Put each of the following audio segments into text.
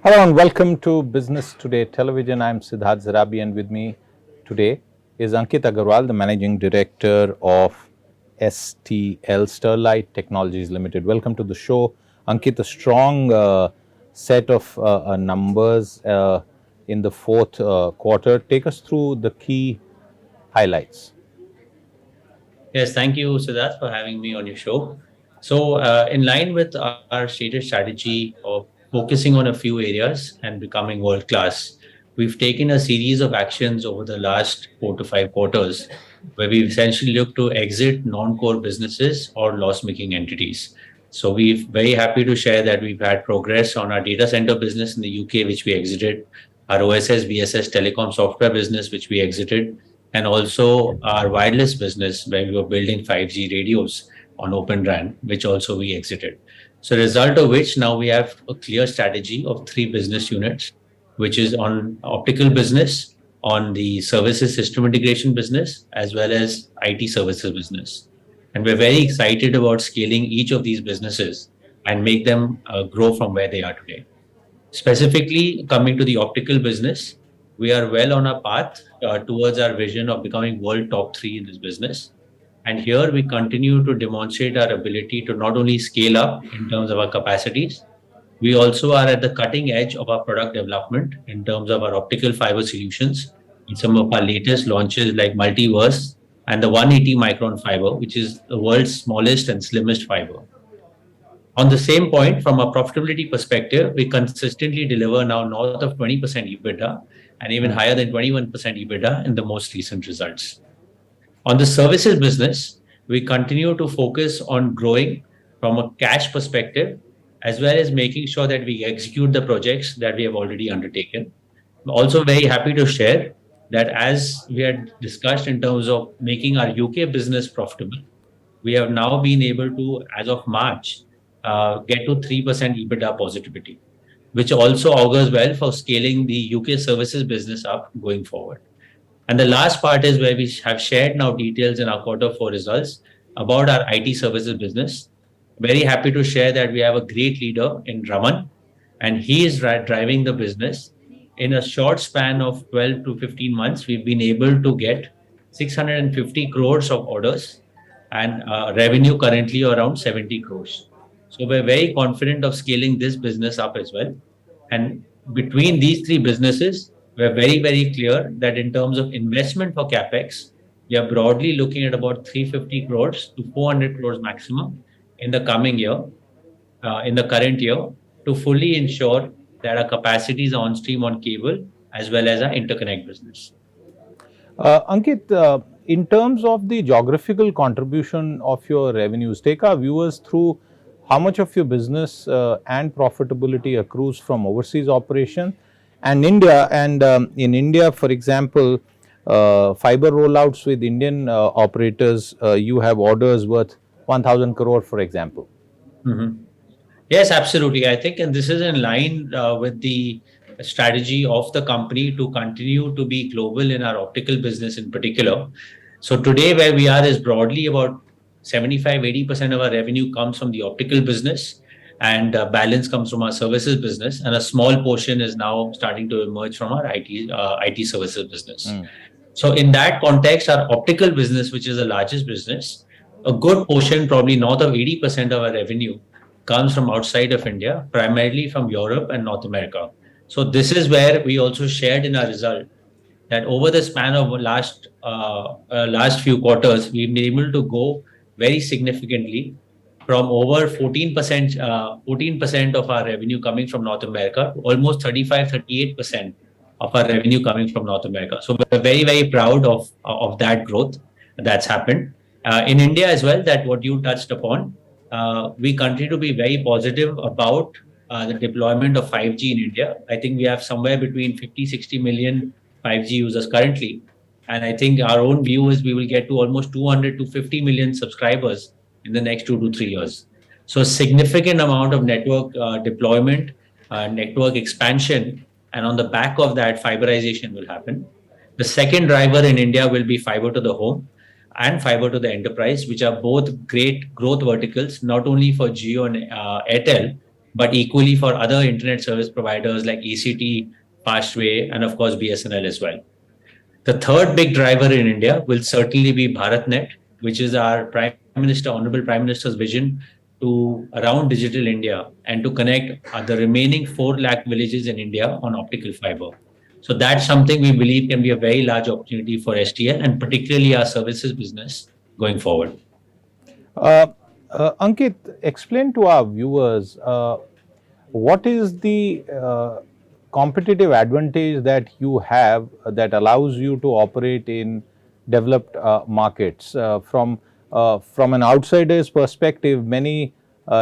Hello and welcome to Business Today Television. I'm Siddharth Zarabi, and with me today is Ankit Agarwal, the Managing Director of STL'S, Sterlite Technologies Limited. Welcome to the show. Ankit, a strong set of numbers in the fourth quarter. Take us through the key highlights. Yes, thank you, Siddharth, for having me on your show. So, in line with our stated strategy of focusing on a few areas and becoming world class, we've taken a series of actions over the last 4 to 5 quarters where we've essentially looked to exit non-core businesses or loss-making entities. So, we're very happy to share that we've had progress on our data center business in the UK, which we exited, our OSS, BSS telecom software business, which we exited, and also our wireless business where we were building 5G radios on Open RAN, which also we exited. So, result of which now we have a clear strategy of three business units, which is on optical business, on the services system integration business, as well as IT services business. And we're very excited about scaling each of these businesses and make them grow from where they are today. Specifically, coming to the optical business, we are well on our path towards our vision of becoming world top three in this business. And here we continue to demonstrate our ability to not only scale up in terms of our capacities, we also are at the cutting edge of our product development in terms of our optical fiber solutions in some of our latest launches like Multiverse and the 180 micron fiber, which is the world's smallest and slimmest fiber. On the same point, from a profitability perspective, we consistently deliver now north of 20% EBITDA and even higher than 21% EBITDA in the most recent results. On the services business, we continue to focus on growing from a cash perspective, as well as making sure that we execute the projects that we have already undertaken. I'm also very happy to share that as we had discussed in terms of making our UK business profitable, we have now been able to, as of March, get to 3% EBITDA positivity, which also augurs well for scaling the UK services business up going forward. And the last part is where we have shared now details in our Q4 results about our IT services business. Very happy to share that we have a great leader in Raman, and he is driving the business. In a short span of 12 to 15 months, we've been able to get 650 crores of orders and revenue currently around 70 crores. So we're very confident of scaling this business up as well. And between these three businesses, we're very, very clear that in terms of investment for CapEx, we are broadly looking at about 350 crores to 400 crores maximum in the coming year, in the current year, to fully ensure that our capacities are on stream on cable as well as our interconnect business. Ankit, in terms of the geographical contribution of your revenues, take our viewers through how much of your business and profitability accrues from overseas operation and India. And in India, for example, fiber rollouts with Indian operators, you have orders worth 1,000 crore, for example. Mm-hmm. Yes, absolutely. I think, and this is in line with the strategy of the company to continue to be global in our optical business in particular. So today where we are is broadly about 75-80% of our revenue comes from the optical business, and balance comes from our services business, and a small portion is now starting to emerge from our IT services business. So in that context, our optical business, which is the largest business, a good portion, probably north of 80% of our revenue, comes from outside of India, primarily from Europe and North America. So this is where we also shared in our result that over the span of last few quarters, we've been able to go very significantly from over 14% of our revenue coming from North America to almost 35-38% of our revenue coming from North America. So we're very, very proud of that growth that's happened. In India as well, that what you touched upon, we continue to be very positive about the deployment of 5G in India. I think we have somewhere between 50-60 million 5G users currently. And I think our own view is we will get to almost 200 to 50 million subscribers in the next 2 to 3 years. So a significant amount of network deployment, network expansion, and on the back of that, fiberization will happen. The second driver in India will be fiber to the home and fiber to the enterprise, which are both great growth verticals, not only for Jio and Airtel, but equally for other internet service providers like ACT, Fastway, and of course BSNL as well. The third big driver in India will certainly be BharatNet, which is our Honorable Prime Minister's vision to around digital India and to connect the remaining 4 lakh villages in India on optical fiber. So that's something we believe can be a very large opportunity for STL and particularly our services business going forward. Ankit, explain to our viewers what is the competitive advantage that you have that allows you to operate in developed markets. From an outsider's perspective, many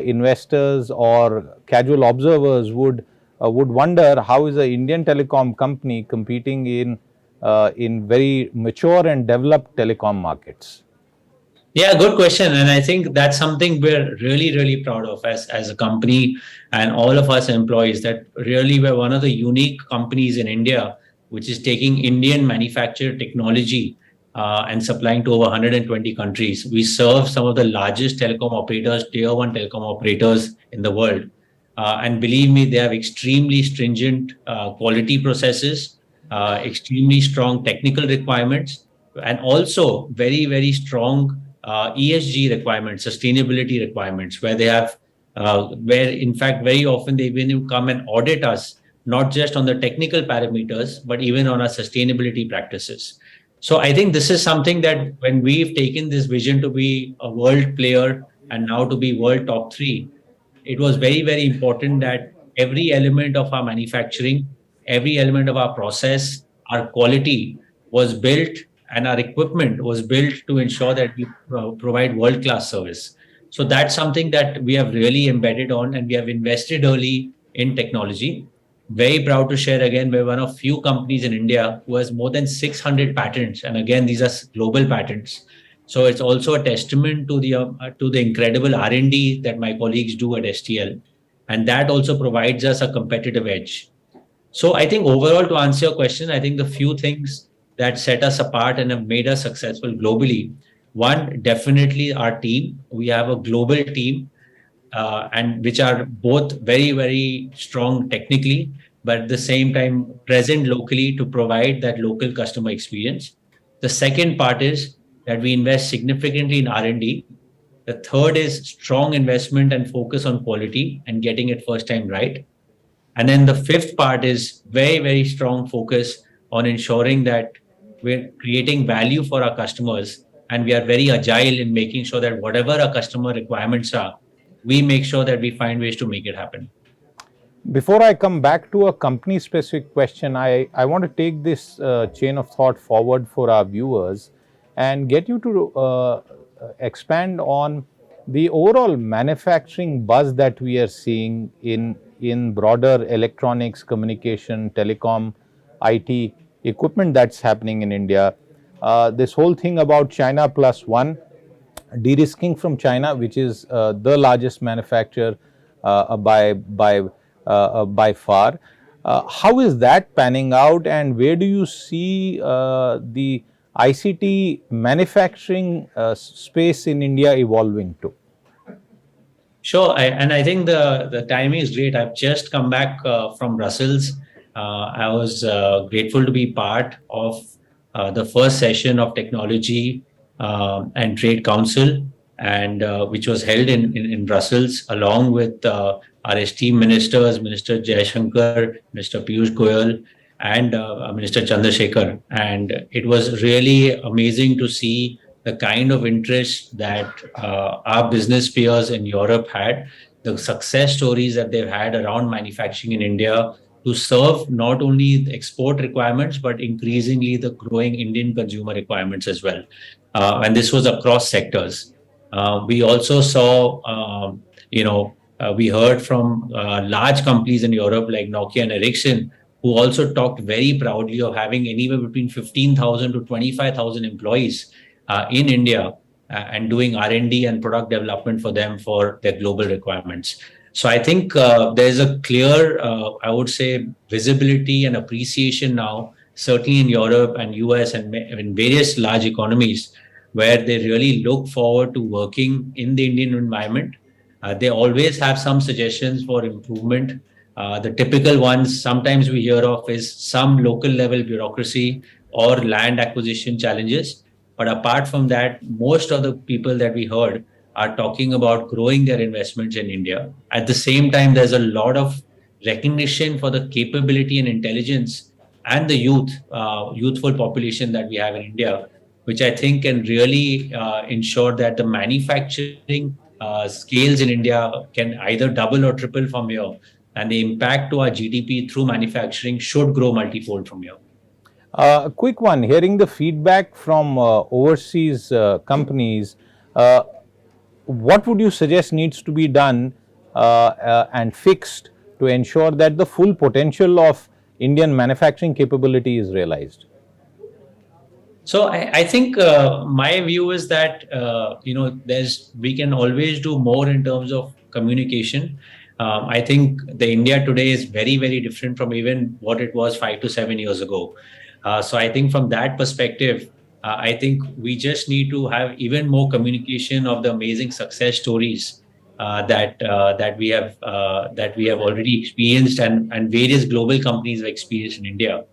investors or casual observers would wonder how is an Indian telecom company competing in very mature and developed telecom markets. Yeah, good question. And I think that's something we're really, really proud of as a company and all of us employees, that really we're one of the unique companies in India, which is taking Indian manufactured technology and supplying to over 120 countries. We serve some of the largest telecom operators, tier 1 telecom operators in the world. And believe me, they have extremely stringent quality processes, extremely strong technical requirements, and also very, very strong ESG requirements, sustainability requirements, where they have, where in fact, very often they even come and audit us, not just on the technical parameters, but even on our sustainability practices. So I think this is something that when we've taken this vision to be a world player and now to be world top 3, it was very, very important that every element of our manufacturing, every element of our process, our quality was built and our equipment was built to ensure that we provide world-class service. So that's something that we have really embedded on, and we have invested early in technology. Very proud to share again, we're one of few companies in India who has more than 600 patents. And again, these are global patents. So it's also a testament to the incredible R&D that my colleagues do at STL. And that also provides us a competitive edge. So I think overall, to answer your question, I think the few things that set us apart and have made us successful globally, one, definitely our team. We have a global team and which are both very, very strong technically, but at the same time present locally to provide that local customer experience. The second part is that we invest significantly in R&D. The third is strong investment and focus on quality and getting it first time right. And then the fifth part is very, very strong focus on ensuring that we're creating value for our customers, and we are very agile in making sure that whatever our customer requirements are, we make sure that we find ways to make it happen. Before I come back to a company specific question, I want to take this chain of thought forward for our viewers and get you to expand on the overall manufacturing buzz that we are seeing in broader electronics, communication, telecom, IT equipment that's happening in India. This whole thing about China plus one, de-risking from China, which is the largest manufacturer by far. How is that panning out, and where do you see the ICT manufacturing space in India evolving to? Sure, and I think the timing is great. I've just come back from Brussels. I was grateful to be part of the first session of Technology and Trade Council, and which was held in Brussels, along with our esteemed ministers, Minister Jaishankar, Mr. Piyush Goyal, and Minister Chandrasekhar. And it was really amazing to see the kind of interest that our business peers in Europe had, the success stories that they've had around manufacturing in India to serve not only the export requirements, but increasingly the growing Indian consumer requirements as well. And this was across sectors. We also saw, we heard from large companies in Europe like Nokia and Ericsson, who also talked very proudly of having anywhere between 15,000 to 25,000 employees in India and doing R&D and product development for them for their global requirements. So I think there's a clear, I would say, visibility and appreciation now, certainly in Europe and US and in various large economies, where they really look forward to working in the Indian environment They always have some suggestions for improvement. The typical ones sometimes we hear of is some local level bureaucracy or land acquisition challenges. But apart from that, most of the people that we heard are talking about growing their investments in India. At the same time, there's a lot of recognition for the capability and intelligence and the youthful population that we have in India, which I think can really ensure that the manufacturing scales in India can either double or triple from here, and the impact to our GDP through manufacturing should grow multifold from here. A quick one, hearing the feedback from overseas companies, what would you suggest needs to be done and fixed to ensure that the full potential of Indian manufacturing capability is realized? So I think my view is that we can always do more in terms of communication. I think the India today is very different from even what it was 5 to 7 years ago. So I think from that perspective, I think we just need to have even more communication of the amazing success stories that we have already experienced, and various global companies have experienced in India.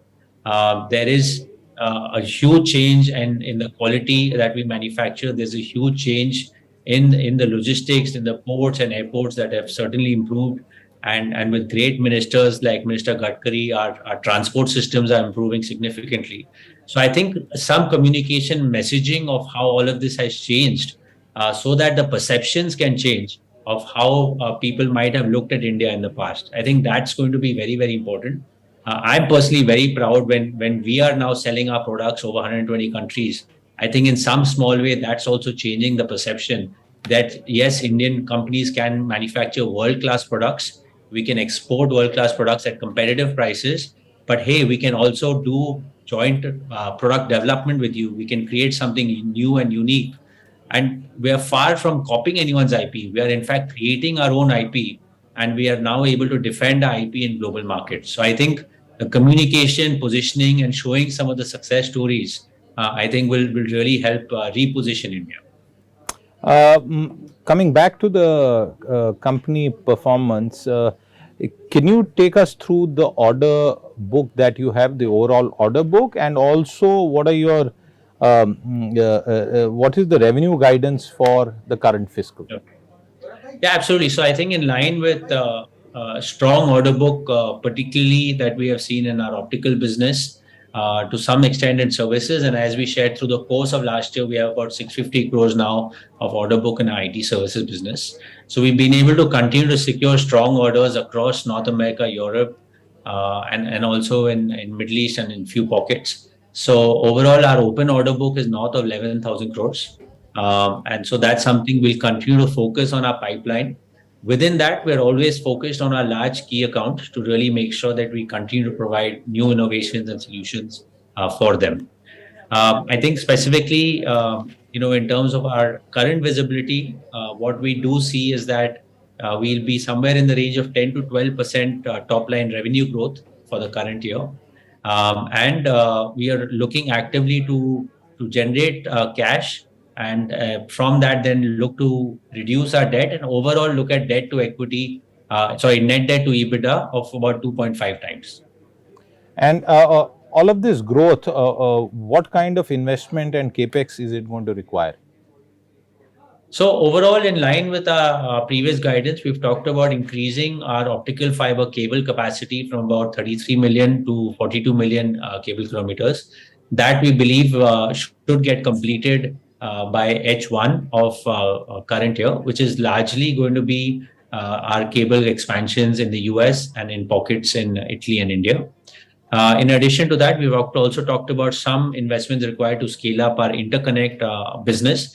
There is a huge change in the quality that we manufacture. There's a huge change in the logistics, in the ports and airports that have certainly improved. And with great ministers like Minister Gadkari, our transport systems are improving significantly. So I think some communication messaging of how all of this has changed, so that the perceptions can change of how people might have looked at India in the past. I think that's going to be very important. I'm personally very proud when we are now selling our products over 120 countries. I think in some small way that's also changing the perception that yes, Indian companies can manufacture world-class products. We can export world-class products at competitive prices. But hey, we can also do joint product development with you. We can create something new and unique. And we are far from copying anyone's IP. We are in fact creating our own IP, and we are now able to defend our IP in global markets. So I think the communication, positioning, and showing some of the success stories, I think will really help reposition India. Coming back to the company performance, can you take us through the order book that you have, the overall order book, and also what are your what is the revenue guidance for the current fiscal? Yeah, absolutely. So I think in line with strong order book, particularly that we have seen in our optical business, to some extent in services. And as we shared through the course of last year, we have about 650 crores now of order book in our IT services business. So we've been able to continue to secure strong orders across North America, Europe, and also in Middle East and in few pockets. So overall, our open order book is north of 11,000 crores. And so that's something we'll continue to focus on our pipeline. Within that, we're always focused on our large key accounts to really make sure that we continue to provide new innovations and solutions for them. I think specifically, in terms of our current visibility, what we do see is that we'll be somewhere in the range of 10 to 12% top line revenue growth for the current year. And we are looking actively to generate cash, and from that then look to reduce our debt and overall look at debt to equity, net debt to EBITDA of about 2.5 times. And all of this growth, what kind of investment and capex is it going to require? So overall, in line with our previous guidance, we've talked about increasing our optical fiber cable capacity from about 33 million to 42 million cable kilometers. That we believe should get completed by H1 of current year, which is largely going to be our cable expansions in the US and in pockets in Italy and India. In addition to that, we've also talked about some investments required to scale up our interconnect business.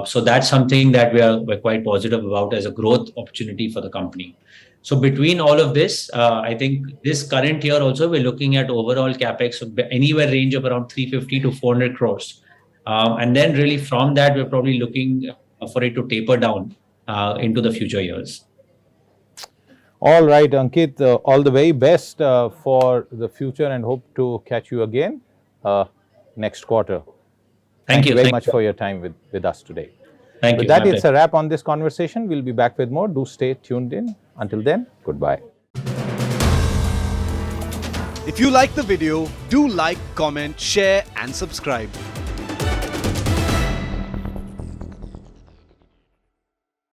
So that's something that we're quite positive about as a growth opportunity for the company. So between all of this, I think this current year also we're looking at overall capex of anywhere range of around 350 to 400 crores. And then really from that, we're probably looking for it to taper down into the future years. All right, Ankit, all the very best for the future and hope to catch you again next quarter. Thank you very much for your time with us today. Thank With you. that, My it's pleasure. a wrap on this conversation. We'll be back with more. Do stay tuned in. Until then, goodbye. If you like the video, do like, comment, share and subscribe.